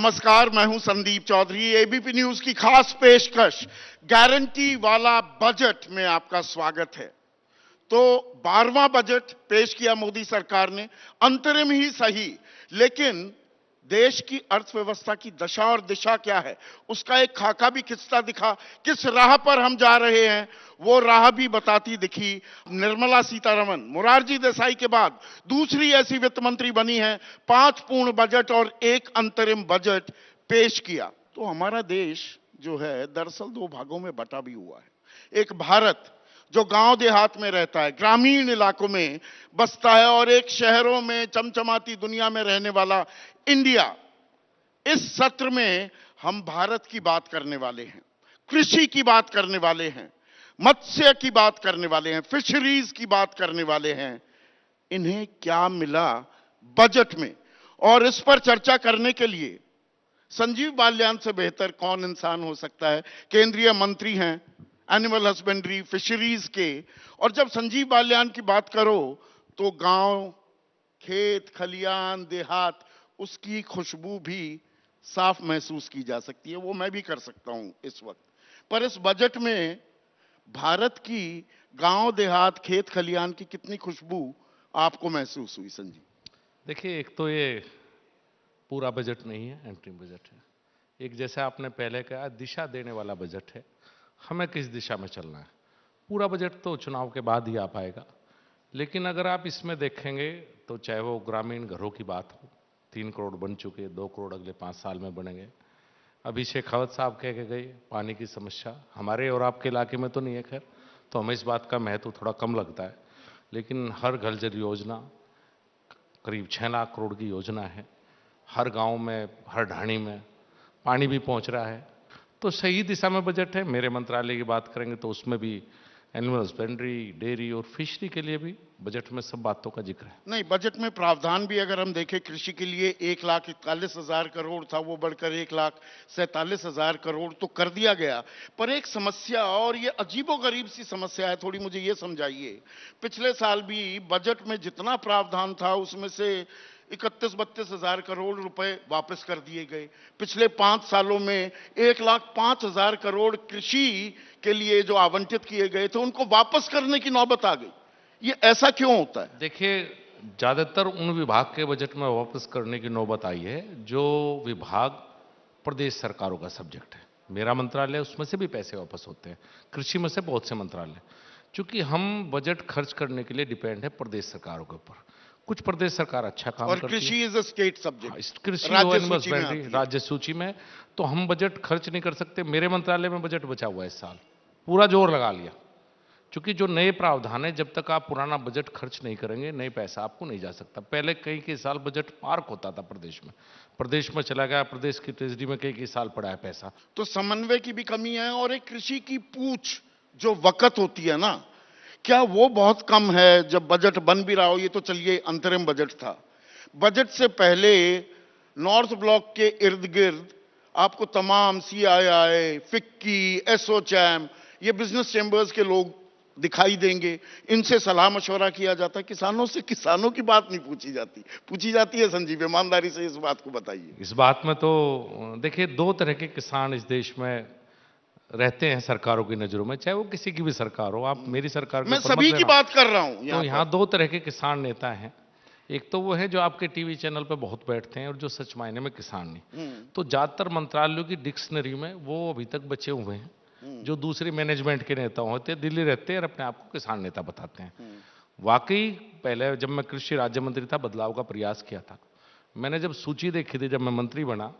नमस्कार, मैं हूं संदीप चौधरी। एबीपी न्यूज की खास पेशकश गारंटी वाला बजट में आपका स्वागत है। तो 12वां बजट पेश किया मोदी सरकार ने, अंतरिम ही सही, लेकिन देश की अर्थव्यवस्था की दशा और दिशा क्या है उसका एक खाका भी खिंचता दिखा। किस राह पर हम जा रहे हैं वो राह भी बताती दिखी। निर्मला सीतारमण मोरारजी देसाई के बाद दूसरी ऐसी वित्त मंत्री बनी है। 5 पूर्ण बजट और 1 अंतरिम बजट पेश किया। तो हमारा देश जो है दरअसल 2 भागों में बटा भी हुआ है। एक भारत जो गांव देहात में रहता है, ग्रामीण इलाकों में बसता है, और एक शहरों में चमचमाती दुनिया में रहने वाला इंडिया। इस सत्र में हम भारत की बात करने वाले हैं, कृषि की बात करने वाले हैं, मत्स्य की बात करने वाले हैं, फिशरीज की बात करने वाले हैं। इन्हें क्या मिला बजट में, और इस पर चर्चा करने के लिए संजीव बालियान से बेहतर कौन इंसान हो सकता है। केंद्रीय मंत्री हैं एनिमल हस्बेंड्री, फिशरीज के। और जब संजीव बालियान की बात करो तो गांव, खेत खलियान, देहात, उसकी खुशबू भी साफ महसूस की जा सकती है। वो मैं भी कर सकता हूं इस वक्त। पर इस बजट में भारत की गांव देहात, खेत खलियान की कितनी खुशबू आपको महसूस हुई संजीव? देखिए, एक तो ये पूरा बजट नहीं है, एंट्री बजट है। एक जैसे आपने पहले कहा, दिशा देने वाला बजट है। हमें किस दिशा में चलना है। पूरा बजट तो चुनाव के बाद ही आ पाएगा। लेकिन अगर आप इसमें देखेंगे तो चाहे वो ग्रामीण घरों की बात हो, 3 करोड़ बन चुके, 2 करोड़ अगले 5 साल में बनेंगे। अभी शेखावत साहब कह के गए, पानी की समस्या हमारे और आपके इलाके में तो नहीं है, खैर, तो हमें इस बात का महत्व थोड़ा कम लगता है। लेकिन हर घर जल योजना करीब 6 लाख करोड़ की योजना है। हर गांव में, हर ढाणी में पानी भी पहुंच रहा है। तो सही दिशा में बजट है। मेरे मंत्रालय की बात करेंगे तो उसमें भी एनिमल हस्बेंड्री, डेयरी और फिशरी के लिए भी बजट में सब बातों का जिक्र है। नहीं, बजट में प्रावधान भी अगर हम देखें, कृषि के लिए 1,41,000 करोड़ था, वो बढ़कर 1,47,000 करोड़ तो कर दिया गया। पर एक समस्या, और ये अजीबोगरीब सी समस्या है, थोड़ी मुझे ये समझाइए। पिछले साल भी बजट में जितना प्रावधान था उसमें से 31-32 हजार करोड़ रुपए वापस कर दिए गए। पिछले 5 सालों में 1,05,000 करोड़ कृषि के लिए जो आवंटित किए गए थे उनको वापस करने की नौबत आ गई। ये ऐसा क्यों होता है? देखिए, ज्यादातर उन विभाग के बजट में वापस करने की नौबत आई है जो विभाग प्रदेश सरकारों का सब्जेक्ट है। मेरा मंत्रालय, उसमें से भी पैसे वापस होते हैं। कृषि में से बहुत से मंत्रालय। चूंकि हम बजट खर्च करने के लिए डिपेंड है प्रदेश सरकारों के ऊपर। कुछ प्रदेश सरकार अच्छा काम और करती है। कृषि इज अ स्टेट हाँ, सब्जेक्ट, कृषि और राज्य एनिमल सूची में हस्बेंड्री आती है। राज्य सूची में, तो हम बजट खर्च नहीं कर सकते। मेरे मंत्रालय में बजट बचा हुआ है इस साल, पूरा जोर लगा लिया। क्योंकि जो नए प्रावधान है, जब तक आप पुराना बजट खर्च नहीं करेंगे, नए पैसा आपको नहीं जा सकता। पहले कई साल बजट पार्क होता था प्रदेश में चला गया, प्रदेश की ट्रेजरी में कई साल पड़ा है पैसा। तो समन्वय की भी कमी है, और एक कृषि की पूछ जो वक़्त होती है ना, क्या वो बहुत कम है जब बजट बन भी रहा हो। ये तो चलिए अंतरिम बजट था। बजट से पहले नॉर्थ ब्लॉक के इर्द गिर्द आपको तमाम सीआईआई, फिक्की, एसोचैम, ये बिजनेस चैम्बर्स के लोग दिखाई देंगे। इनसे सलाह मशवरा किया जाता है। किसानों से किसानों की बात नहीं पूछी जाती है। संजीव, ईमानदारी से इस बात को बताइए। इस बात में तो देखिए, 2 तरह के किसान इस देश में रहते हैं सरकारों की नजरों में, चाहे वो किसी की भी सरकार हो। आप मेरी सरकार के मैं ऊपर मत सभी की लेना। बात कर रहा हूं तो यहां यहाँ पर। 2 तरह के किसान नेता हैं। एक तो वो है जो आपके टीवी चैनल पे बहुत बैठते हैं और जो सच मायने में किसान नहीं। तो ज्यादातर मंत्रालयों की डिक्शनरी में वो अभी तक बचे हुए हैं जो दूसरी मैनेजमेंट के नेता होते हैं, दिल्ली रहते हैं और अपने आप को किसान नेता बताते हैं। वाकई पहले जब मैं कृषि राज्य मंत्री था, बदलाव का प्रयास किया था। मैंने जब सूची देखी थी, जब मैं मंत्री बना,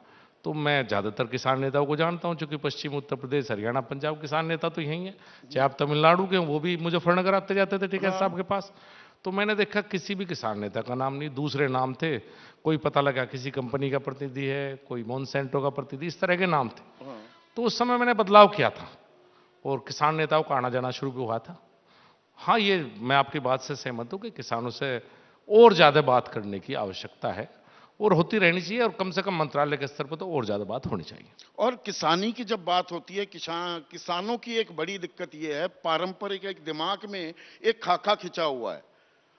तो मैं ज्यादातर किसान नेताओं को जानता हूं, क्योंकि पश्चिम उत्तर प्रदेश, हरियाणा, पंजाब किसान नेता तो यही है। चाहे आप तमिलनाडु के, वो भी मुजफ्फरनगर आते जाते थे, ठीक है साहब के पास। तो मैंने देखा किसी भी किसान नेता का नाम नहीं, दूसरे नाम थे। कोई पता लगा किसी कंपनी का प्रतिनिधि है, कोई मोनसेंटो का प्रतिनिधि, इस तरह के नाम थे। तो उस समय मैंने बदलाव किया था और किसान नेताओं का आना जाना शुरू भी हुआ था। हाँ, ये मैं आपकी बात से सहमत हूं कि किसानों से और ज्यादा बात करने की आवश्यकता है और होती रहनी चाहिए, और कम से कम मंत्रालय के स्तर पर तो और ज्यादा बात होनी चाहिए। और किसानी की जब बात होती है, किसानों की एक बड़ी दिक्कत यह है, पारंपरिक एक दिमाग में एक खाका खिंचा हुआ है।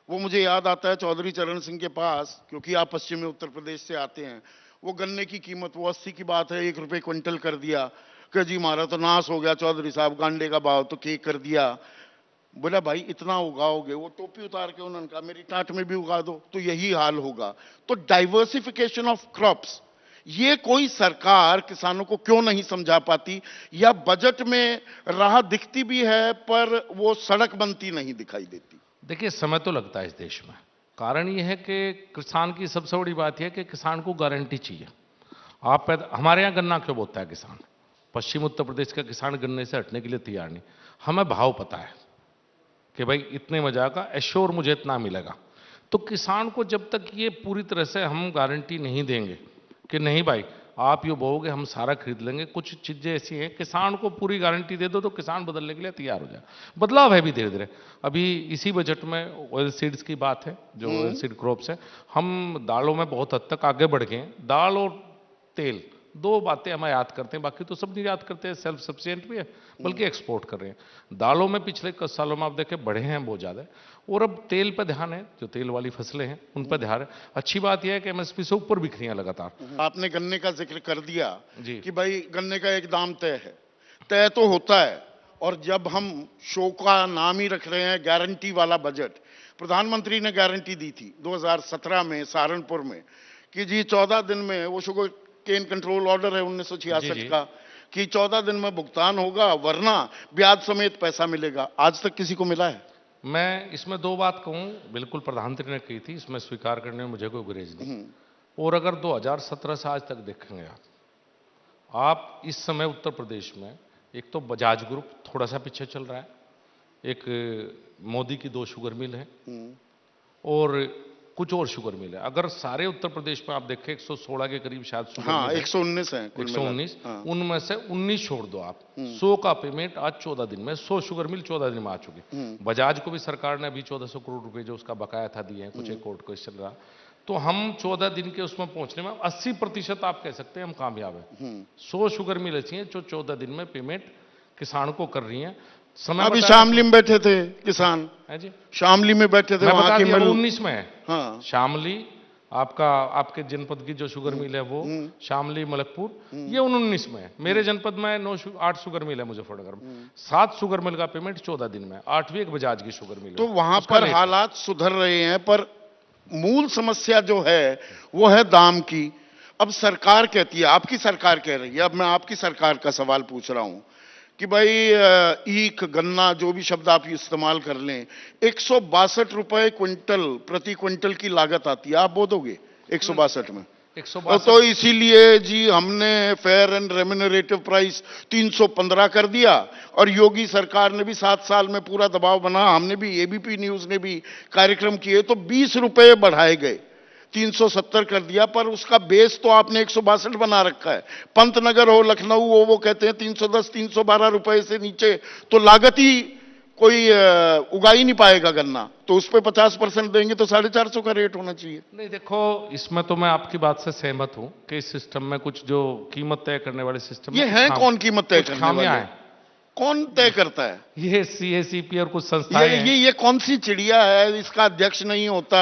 वो मुझे याद आता है चौधरी चरण सिंह के पास, क्योंकि आप पश्चिमी उत्तर प्रदेश से आते हैं। वो गन्ने की कीमत वो 80 की बात है 1 रुपए क्विंटल कर दिया कि जी हमारा तो नाश हो गया चौधरी साहब, गांडे का भाव तो के कर दिया। बोला भाई इतना उगाओगे, वो टोपी उतार के उन्होंने कहा मेरी टाट में भी उगा दो, तो यही हाल होगा। तो डाइवर्सिफिकेशन ऑफ क्रॉप्स ये कोई सरकार किसानों को क्यों नहीं समझा पाती, या बजट में राह दिखती भी है पर वो सड़क बनती नहीं दिखाई देती? देखिए, समय तो लगता है इस देश में। कारण ये है कि किसान की सबसे बड़ी बात यह है कि किसान को गारंटी चाहिए। हमारे यहाँ गन्ना क्यों बोता है किसान? पश्चिम उत्तर प्रदेश का किसान गन्ने से हटने के लिए तैयार नहीं। हमें भाव पता है कि भाई इतने में जाएगा, एश्योर मुझे इतना मिलेगा। तो किसान को जब तक ये पूरी तरह से हम गारंटी नहीं देंगे कि नहीं भाई आप ये बोओगे हम सारा खरीद लेंगे, कुछ चीज़ें ऐसी हैं किसान को पूरी गारंटी दे दो तो किसान बदलने के लिए तैयार हो जाए। बदलाव है भी धीरे धीरे। अभी इसी बजट में ऑयल सीड्स की बात है, जो ऑयल सीड क्रॉप्स है, हम दालों में बहुत हद तक आगे बढ़ गए हैं। दाल और तेल दो बातें हम याद करते हैं, बाकी तो सब नहीं याद करते हैं। सेल्फ सफिशिएंट भी है बल्कि एक्सपोर्ट कर रहे हैं। दालों में पिछले कुछ सालों में आप देखें बढ़े हैं बहुत ज़्यादा, और अब तेल पर ध्यान है, जो तेल वाली फसलें हैं उन पर ध्यान है। अच्छी बात यह है कि एमएसपी से ऊपर बिक रही हैं लगातार। आपने गन्ने का जिक्र कर दिया जी। कि भाई गन्ने का एक दाम तय है, तय तो होता है। और जब हम शो का नाम ही रख रहे हैं गारंटी वाला बजट, प्रधानमंत्री ने गारंटी दी थी 2017 में सहारनपुर में कि जी 14 दिन में, वो शुगर केन कंट्रोल ऑर्डर है 1966 का, कि 14 दिन में भुगतान होगा वरना ब्याज समेत पैसा मिलेगा। आज तक किसी को मिला है? मैं इसमें दो बात कहूं, बिल्कुल प्रधानमंत्री ने कही थी, इसमें स्वीकार करने में मुझे कोई गुरेज नहीं। और अगर 2017 से आज तक देखेंगे आप इस समय उत्तर प्रदेश में एक तो बजाज ग्रुप थोड़ा सा पीछे चल रहा है, एक मोदी की 2 शुगर मिल है और कुछ और शुगर मिल है। अगर सारे उत्तर प्रदेश में आप देखें 116 के करीब शायद शुगर हाँ, मिल है। 119 है 119, हाँ। उनमें से 19 छोड़ दो आप। 100 का पेमेंट आज 14 दिन में, 100 शुगर मिल 14 दिन में आ चुकी। बजाज को भी सरकार ने अभी 1400 करोड़ रुपए जो उसका बकाया था दिए हैं, कुछ एक कोर्ट केस चल रहा। तो हम 14 दिन के उसमें पहुंचने में 80% आप कह सकते हैं हम कामयाब हैं। 100 शुगर मिल ऐसी हैं जो 14 दिन में पेमेंट किसान को कर रही हैं। समय अभी शामली में बैठे थे किसान, है जी, शामली में बैठे थे, वहां की मिल 19 में है। हाँ। शामली आपके जनपद की जो शुगर मिल है वो शामली मलकपुर, ये 19 में है। मेरे जनपद में 8 शुगर मिल है मुजफ्फरनगर में। 7 शुगर मिल का पेमेंट 14 दिन में, 8वीं एक बजाज की शुगर मिल। तो वहां पर हालात सुधर रहे हैं, पर मूल समस्या जो है वो है दाम की। अब सरकार कहती है, आपकी सरकार कह रही है, अब मैं आपकी सरकार का सवाल पूछ रहा हूं कि भाई ईख गन्ना जो भी शब्द आप इस्तेमाल कर लें, 162 रुपए क्विंटल प्रति क्विंटल की लागत आती है। आप बोलोगे 162 में? 162। तो इसीलिए जी हमने फेयर एंड रेम्यूनरेटिव प्राइस 315 कर दिया, और योगी सरकार ने भी 7 साल में पूरा दबाव बना, हमने भी, एबीपी न्यूज ने भी कार्यक्रम किए तो 20 रुपए बढ़ाए गए, 370 कर दिया। पर उसका बेस तो आपने 162 बना रखा है। पंतनगर हो, लखनऊ हो, वो कहते हैं 310 312 रुपए से नीचे तो लागत ही कोई उगा ही नहीं पाएगा गन्ना, तो उस पर 50% देंगे तो 450 का रेट होना चाहिए। नहीं, देखो इसमें तो मैं आपकी बात से सहमत हूं कि इस सिस्टम में कुछ जो कीमत तय करने वाले सिस्टम ये है कौन कीमत तय करने वाले? है, कौन तय करता है? ये सीएसीपी और कुछ संस्थाएं हैं। ये कौन सी चिड़िया है? इसका अध्यक्ष नहीं होता।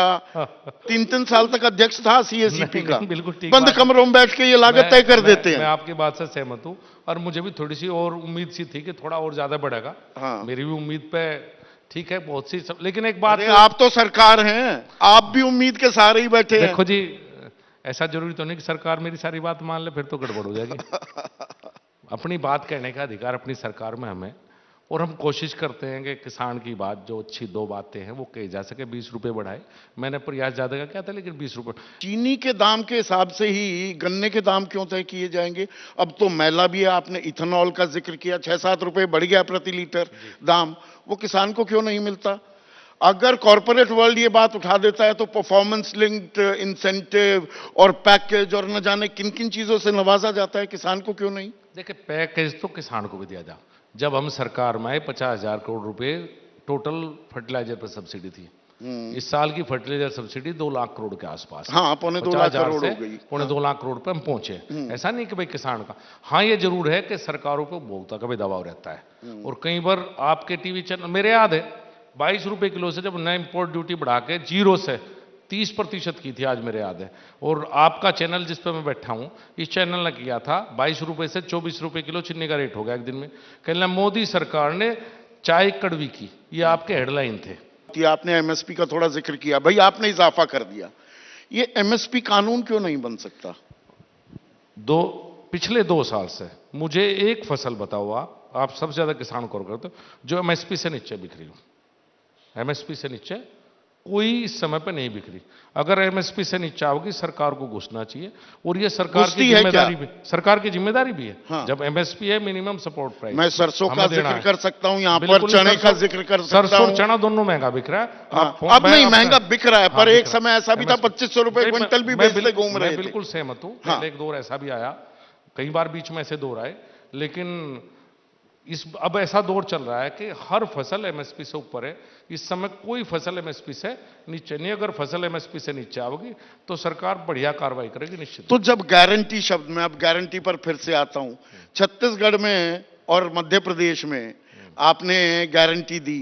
3 साल तक अध्यक्ष था सीएसीपी का। बिल्कुल ठीक, बंद कमरों में बैठ के ये लागत तय कर देते हैं। मैं आपकी बात से सहमत हूं, और मुझे भी थोड़ी सी और उम्मीद सी थी कि थोड़ा और ज्यादा बढ़ेगा। हाँ। मेरी भी उम्मीद पे ठीक है बहुत सी लेकिन एक बात, आप तो सरकार हैं, आप भी उम्मीद के सहारे ही बैठे हैं। देखो जी, ऐसा जरूरी तो नहीं कि सरकार मेरी सारी बात मान ले, फिर तो गड़बड़ हो जाएगी। अपनी बात कहने का अधिकार अपनी सरकार में हमें, और हम कोशिश करते हैं कि किसान की बात जो अच्छी 2 बातें हैं वो कही जा सके। 20 रुपए बढ़ाए, मैंने प्रयास ज्यादा का क्या था, लेकिन 20 रुपए। चीनी के दाम के हिसाब से ही गन्ने के दाम क्यों तय किए जाएंगे? अब तो मैला भी है, आपने इथेनॉल का जिक्र किया, 6-7 रुपए बढ़ गया प्रति लीटर दाम, वो किसान को क्यों नहीं मिलता? अगर कॉर्पोरेट वर्ल्ड ये बात उठा देता है तो परफॉर्मेंस लिंक्ड इंसेंटिव और पैकेज और न जाने किन किन चीजों से नवाजा जाता है, किसान को क्यों नहीं? देखिए, पैकेज तो किसान को भी दिया जा। जब हम सरकार में आए 50,000 करोड़ रुपए टोटल फर्टिलाइजर पर सब्सिडी थी। इस साल की फर्टिलाइजर सब्सिडी 2 लाख करोड़ के आसपास। हाँ, 2.25 लाख करोड़ हो गई, 2.25 लाख करोड़ पे हम पहुंचे। ऐसा नहीं कि भाई किसान का। हाँ, ये जरूर है कि सरकारों पे उपभोक्ता का भी दबाव रहता है, और कई बार आपके टीवी चैनल, मेरे याद है 22 रुपए किलो से जब नया इंपोर्ट ड्यूटी बढ़ा के 0 से 30% की थी, आज मेरे याद है। और आपका चैनल जिस पर मैं बैठा हूं, इस चैनल ने किया था 22 रुपए से 24 रुपए किलो चीनी का रेट हो गया एक दिन में। कहना मोदी सरकार ने चाय कड़वी की, ये आपके हेडलाइन थे। कि आपने एमएसपी का थोड़ा जिक्र किया, भाई आपने इजाफा कर दिया, ये एमएसपी कानून क्यों नहीं बन सकता? पिछले 2 साल से मुझे एक फसल बताओ, आप सबसे ज्यादा किसान को करते हो, जो एमएसपी से नीचे बिक रही हो। एमएसपी से नीचे कोई इस समय पे नहीं बिक रही। अगर एमएसपी से नीचे आओगी, सरकार को घुसना चाहिए, और ये सरकार की जिम्मेदारी भी, सरकार की जिम्मेदारी भी है। हाँ। जब एमएसपी है, मिनिमम सपोर्ट प्राइस, मैं सरसों का जिक्र कर सकता हूं यहां पर, चने का जिक्र कर सकता हूं। सरसों और चना दोनों महंगा बिक रहा है। अब नहीं महंगा बिक रहा है, पर एक समय ऐसा भी था 2500 रुपए क्विंटल भी बेचते घूम रहे थे। बिल्कुल सहमत हूं, पहले एक दौर ऐसा भी आया, कई बार बीच में ऐसे दौर आए, लेकिन अब ऐसा दौर चल रहा है कि हर फसल एमएसपी से ऊपर है। इस समय कोई फसल एमएसपी से नीचे नहीं। अगर फसल एमएसपी से नीचे आओगी तो सरकार बढ़िया कार्रवाई करेगी निश्चित। तो जब गारंटी शब्द में, अब गारंटी पर फिर से आता हूं, छत्तीसगढ़ में और मध्य प्रदेश में आपने गारंटी दी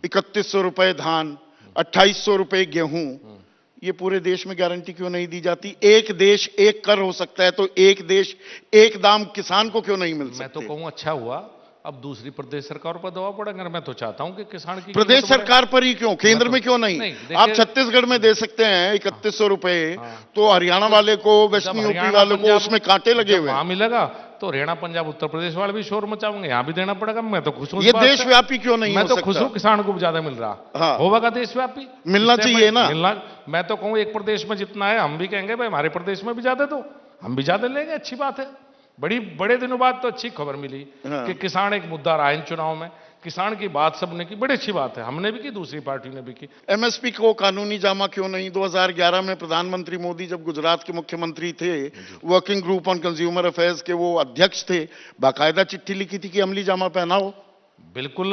3100 रुपए धान, 2800 रुपए गेहूं, ये पूरे देश में गारंटी क्यों नहीं दी जाती? एक देश एक कर हो सकता है, तो एक देश एक दाम किसान को क्यों नहीं मिल सकते? मैं तो कहूं अच्छा हुआ, अब दूसरी प्रदेश सरकार पर दबाव पड़ेगा। मैं तो चाहता हूं कि किसान की प्रदेश सरकार पर ही क्यों, केंद्र में क्यों नहीं? आप छत्तीसगढ़ में दे सकते हैं 3100 रुपए, तो हरियाणा वाले को, वेस्टर्न यूपी वालों को उसमें कांटे लगे हुए, वहां मिलेगा तो हरियाणा, पंजाब, उत्तर प्रदेश वाले भी शोर मचाएंगे, यहाँ भी देना पड़ेगा। मैं तो खुश हूं। ये देशव्यापी क्यों नहीं? मैं तो खुश हूं, किसान को ज्यादा मिल रहा होगा, देशव्यापी मिलना चाहिए ना। मैं तो कहूं एक प्रदेश में जितना है, हम भी कहेंगे भाई हमारे प्रदेश में भी ज्यादा दो, हम भी ज्यादा लेंगे, अच्छी बात है। बड़े दिनों बाद तो अच्छी खबर मिली कि किसान एक मुद्दा रहा इन चुनाव में, किसान की बात सबने की, बड़ी अच्छी बात है। हमने भी की, दूसरी पार्टी ने भी की। एमएसपी को कानूनी जामा क्यों नहीं? 2011 में प्रधानमंत्री मोदी जब गुजरात के मुख्यमंत्री थे, working group on consumer affairs के वो अध्यक्ष थे, बाकायदा चिट्ठी लिखी थी कि अमली जामा पहनाओ। बिल्कुल,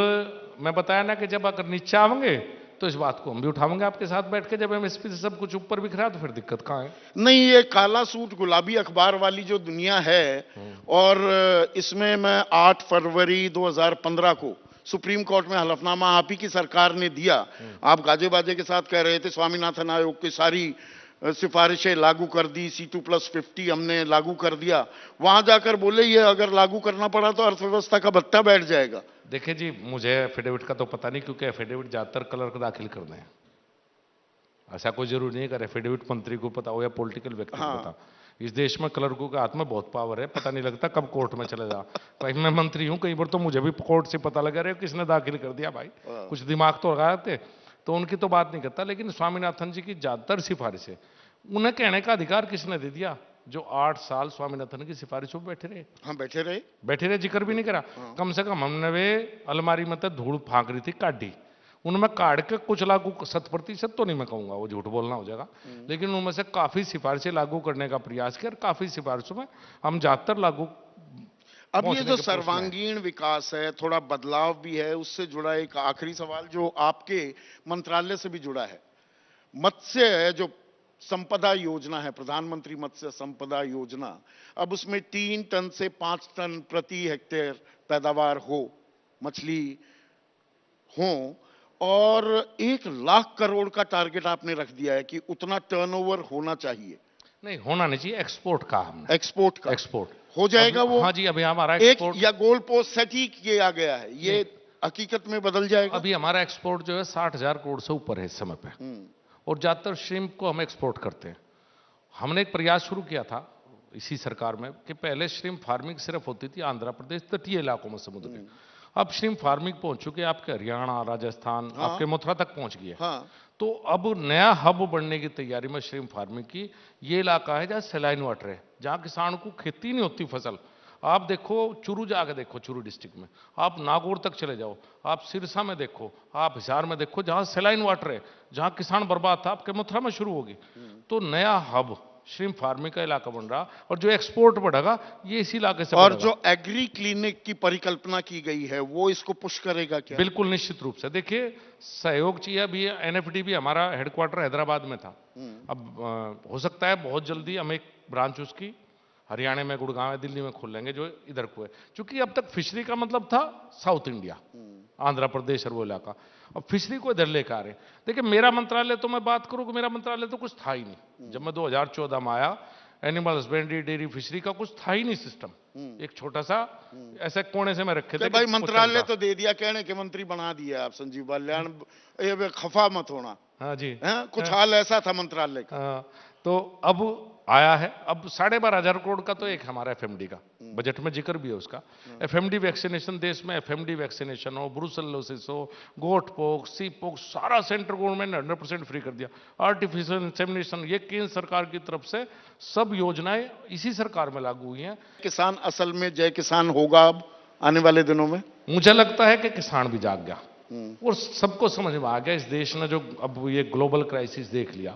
मैं बताया ना कि जब अगर नीचे आएंगे तो इस बात को हम भी उठाएंगे आपके साथ बैठ के। जब एमएसपी से सब कुछ ऊपर बिख रहा है तो फिर दिक्कत कहां है? नहीं, ये काला सूट गुलाबी अखबार वाली जो दुनिया है, और इसमें मैं 8 फरवरी 2015 को सुप्रीम कोर्ट में हलफनामा आप ही की सरकार ने दिया। आप गाजे बाजे के साथ कह रहे थे स्वामीनाथन आयोग की सारी सिफारिशें लागू कर दी, C2+50 हमने लागू कर दिया। वहां जाकर बोले ये अगर लागू करना पड़ा तो अर्थव्यवस्था का भत्ता बैठ जाएगा। देखिए जी, मुझे एफिडेविट का तो पता नहीं, क्योंकि एफिडेविट ज्यादातर क्लर्क दाखिल करते हैं। ऐसा कोई जरूरी नहीं है एफिडेविट मंत्री को पता हो या पॉलिटिकल व्यक्ति को पता। इस देश में क्लर्कों के हाथ में बहुत पावर है, पता नहीं लगता कब कोर्ट में चले जा। भाई मैं मंत्री हूं, कई बार तो मुझे भी कोर्ट से पता लगा रहे किसने दाखिल कर दिया। भाई कुछ दिमाग तो लगाए थे, तो उनकी तो बात नहीं करता। लेकिन स्वामीनाथन जी की ज्यादातर सिफारिशें, उन्हें कहने का अधिकार किसने दे दिया? जो 8 साल स्वामीनाथन की सिफारिशों पर बैठे रहे। हाँ, बैठे रहे, जिक्र भी नहीं करा। कम से कम हमने वे अलमारी में तो धूल फांक रही थी काटी, उनमें काट के कुछ लागू 100% तो नहीं मैं कहूंगा, वो झूठ बोलना हो जाएगा, लेकिन उनमें से काफी सिफारिशें लागू करने का प्रयास किया, और काफी सिफारिशों में हम ज्यादातर लागू। अब ये जो सर्वांगीण विकास है, थोड़ा बदलाव भी है, उससे जुड़ा एक आखिरी सवाल जो आपके मंत्रालय से भी जुड़ा है। मत्स्य जो संपदा योजना है, प्रधानमंत्री मत्स्य संपदा योजना, अब उसमें 3 टन से 5 टन प्रति हेक्टेयर पैदावार हो, मछली हो, और 1 लाख करोड़ का टारगेट आपने रख दिया है कि उतना टर्नओवर होना चाहिए। नहीं, होना नहीं चाहिए, एक्सपोर्ट का हमने। एक्सपोर्ट हो जाएगा वो? हाँ जी, अभी हमारा एक्सपोर्ट या गोल पोस्ट सेट ही किया गया है, ये हकीकत में बदल जाएगा। अभी हमारा एक्सपोर्ट जो है 60,000 करोड़ से ऊपर है इस समय पे, और ज्यादातर श्रिम्प को हम एक्सपोर्ट करते हैं। हमने एक प्रयास शुरू किया था इसी सरकार में कि पहले श्रिम्प फार्मिंग सिर्फ होती थी आंध्र प्रदेश तटीय इलाकों में समुद्र के, अब श्रिम्प फार्मिंग पहुंच चुके आपके हरियाणा, राजस्थान, आपके मथुरा तक पहुंच गई है। तो अब नया हब बनने की तैयारी में श्रिम्प फार्मिंग की। ये इलाका है जहां सैलाइन वाटर है, जहां किसान को खेती नहीं होती फसल। आप देखो चुरू जाके देखो, चुरू डिस्ट्रिक्ट में, आप नागौर तक चले जाओ, आप सिरसा में देखो, आप हिसार में देखो, जहां सैलाइन वाटर है, जहां किसान बर्बाद था, आपके मथुरा में शुरू होगी। तो नया हब श्रिम्प फार्मिंग का इलाका बन रहा, और जो एक्सपोर्ट बढ़ेगा ये इसी इलाके से और जो एग्री क्लिनिक की परिकल्पना की गई है वो इसको पुश करेगा क्या? बिल्कुल निश्चित रूप से। देखिए सहयोग चाहिए। अभी एनएफडी भी हमारा हेडक्वार्टर हैदराबाद में था, अब हो सकता है बहुत जल्दी हम एक ब्रांच उसकी हरियाणा में, गुड़गांव, दिल्ली में खोल लेंगे जो इधर को है, क्योंकि अब तक फिशरी का मतलब था साउथ इंडिया, आंध्र प्रदेश और वो इलाका। अब फिशरी को इधर लेकर आ रहे हैं। देखिए मेरा मंत्रालय, तो मैं बात करूं कि मेरा मंत्रालय तो कुछ था ही नहीं। जब मैं 2014 में आया, एनिमल हस्बेंड्री, डेयरी, फिशरी का कुछ था ही नहीं सिस्टम। एक छोटा सा ऐसे कोने से मैं रखे थे। भाई मंत्रालय तो दे दिया, कहने के मंत्री बना दिया आप संजीव बाल्यान, ये खफा मत होना। हाँ जी, कुछ हाल ऐसा था मंत्रालय का। तो अब आया है, अब 12,500 करोड़ का तो एक हमारा एफएमडी का बजट में जिक्र भी है उसका। एफएमडी वैक्सीनेशन, देश में एफएमडी वैक्सीनेशन हो, ब्रूसेलोसिस हो, गोट पोक्स, सी पोक्स, सारा सेंट्रल गवर्नमेंट ने 100% फ्री कर दिया। आर्टिफिशियल इंसेमिनेशन, ये केंद्र सरकार की तरफ से सब योजनाएं इसी सरकार में लागू हुई हैं। किसान असल में जय किसान होगा अब आने वाले दिनों में। मुझे लगता है कि किसान भी जाग गया और सबको समझ में आ गया। इस देश ने जो अब ये ग्लोबल क्राइसिस देख लिया,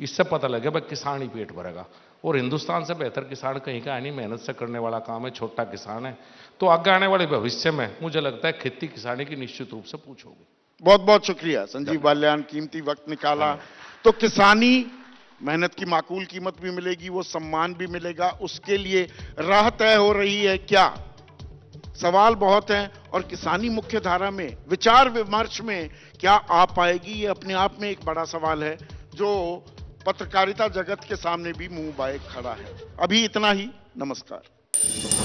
इससे पता लगा भाई किसान ही पेट भरेगा और हिंदुस्तान से बेहतर किसान कहीं का है नहीं। मेहनत से करने वाला काम है, छोटा किसान है। तो आगे आने वाले भविष्य में मुझे लगता है खेती किसानी की निश्चित रूप से पूछ होगी। बहुत बहुत शुक्रिया संजीव बाल्यान, कीमती वक्त निकाला। तो किसानी मेहनत की माकूल कीमत भी मिलेगी, वो सम्मान भी मिलेगा, उसके लिए राह तय हो रही है क्या? सवाल बहुत हैं और किसानी मुख्य धारा में विचार विमर्श में क्या आ पाएगी, ये अपने आप में एक बड़ा सवाल है जो पत्रकारिता जगत के सामने भी मुंह बाए खड़ा है। अभी इतना ही, नमस्कार।